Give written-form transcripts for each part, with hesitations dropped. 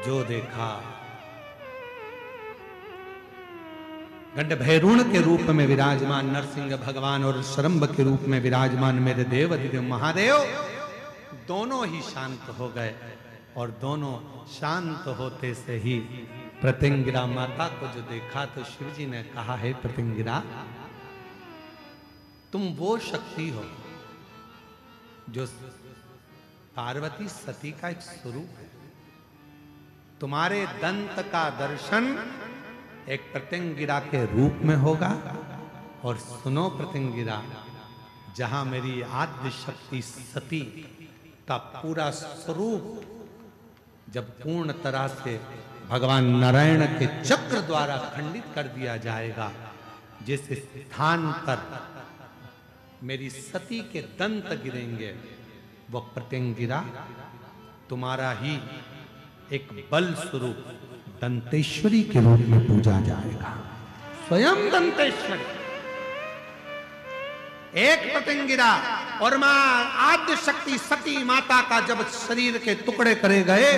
जो देखा गंड भैरूण के रूप में विराजमान नरसिंह भगवान और शरंभ के रूप में विराजमान मेरे देव अधिदेव महादेव दोनों ही शांत हो गए। और दोनों शांत होते से ही प्रत्यंगिरा माता को जो देखा तो शिव जी ने कहा, है प्रत्यंगिरा, तुम वो शक्ति हो जो पार्वती सती का एक स्वरूप है। तुम्हारे दंत का दर्शन एक प्रत्यंगिरा के रूप में होगा। और सुनो प्रत्यंगिरा, जहां मेरी आद्य शक्ति सती का पूरा स्वरूप जब पूर्ण तरह से भगवान नारायण के चक्र द्वारा खंडित कर दिया जाएगा, जिस स्थान पर मेरी सती के दंत गिरेंगे, वह प्रत्यंगिरा तुम्हारा ही एक बल स्वरूप दंतेश्वरी के रूप में पूजा जाएगा। स्वयं दंतेश्वरी, एक प्रत्यंगिरा और मां आद्य शक्ति सती माता का जब शरीर के टुकड़े करे गए,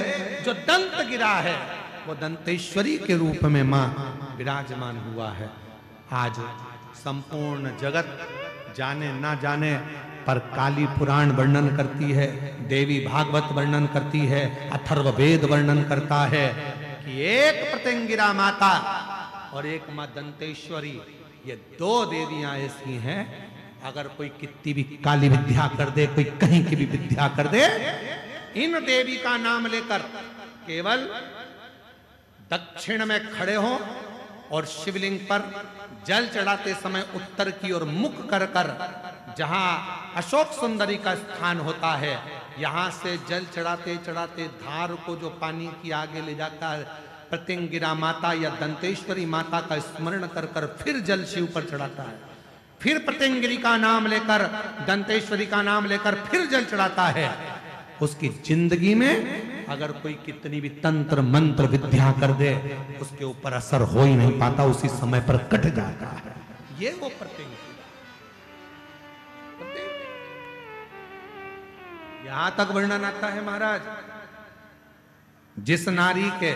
जो दंत गिरा है वो दंतेश्वरी के रूप में मां विराजमान हुआ है। आज संपूर्ण जगत जाने ना जाने पर काली पुराण वर्णन करती है, देवी भागवत वर्णन करती है, अथर्ववेद वर्णन करता है कि एक प्रत्यंगिरा माता और एक मां दंतेश्वरी, ये दो देवियां ऐसी हैं, अगर कोई कितनी भी काली विद्या कर दे, कोई कहीं की भी विद्या कर दे, इन देवी का नाम लेकर केवल दक्षिण में खड़े हो और शिवलिंग पर जल चढ़ाते समय उत्तर की ओर मुख कर कर, जहां अशोक सुंदरी का स्थान होता है, यहां से जल चढ़ाते चढ़ाते धार को जो पानी की आगे ले जाता है, प्रत्यंगिरा माता या दंतेश्वरी माता का स्मरण कर कर फिर जल शिव पर चढ़ाता है, फिर प्रत्यंगिरी का नाम लेकर, दंतेश्वरी का नाम लेकर फिर जल चढ़ाता है, उसकी जिंदगी में अगर कोई कितनी भी तंत्र मंत्र विद्या कर दे, उसके ऊपर असर हो ही नहीं पाता, उसी समय पर कट जाता है। ये वो प्रत्यंगिरी। यहां तक वर्णन आता है महाराज, जिस नारी के,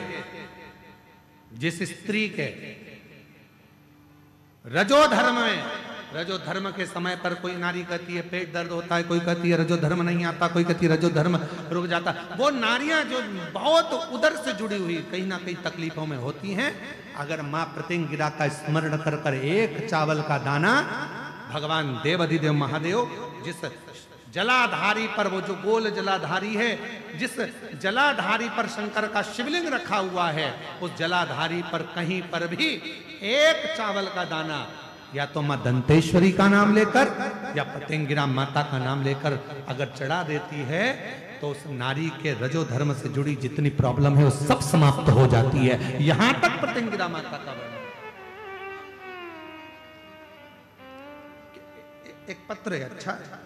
जिस स्त्री के रजो धर्म में, रजो धर्म के समय पर कोई नारी कहती है पेट दर्द होता है, कोई कहती है रजो धर्म नहीं आता, कोई कहती है रजो धर्म रुक जाता, वो नारियां जो बहुत उदर से जुड़ी हुई कहीं ना कहीं तकलीफों में होती हैं, अगर मां प्रत्यंगिरा का स्मरण कर कर एक चावल का दाना, भगवान देव अधिदेव महादेव जिस जलाधारी पर, वो जो गोल जलाधारी है, जिस जलाधारी पर शंकर का शिवलिंग रखा हुआ है, उस जलाधारी पर कहीं पर भी एक चावल का दाना या तो मां दंतेश्वरी का नाम लेकर या प्रत्यंगिरा माता का नाम लेकर अगर चढ़ा देती है, तो उस नारी के रजो धर्म से जुड़ी जितनी प्रॉब्लम है वो सब समाप्त हो जाती है। यहां तक प्रत्यंगिरा माता का वर्णन। एक पत्र है, अच्छा है,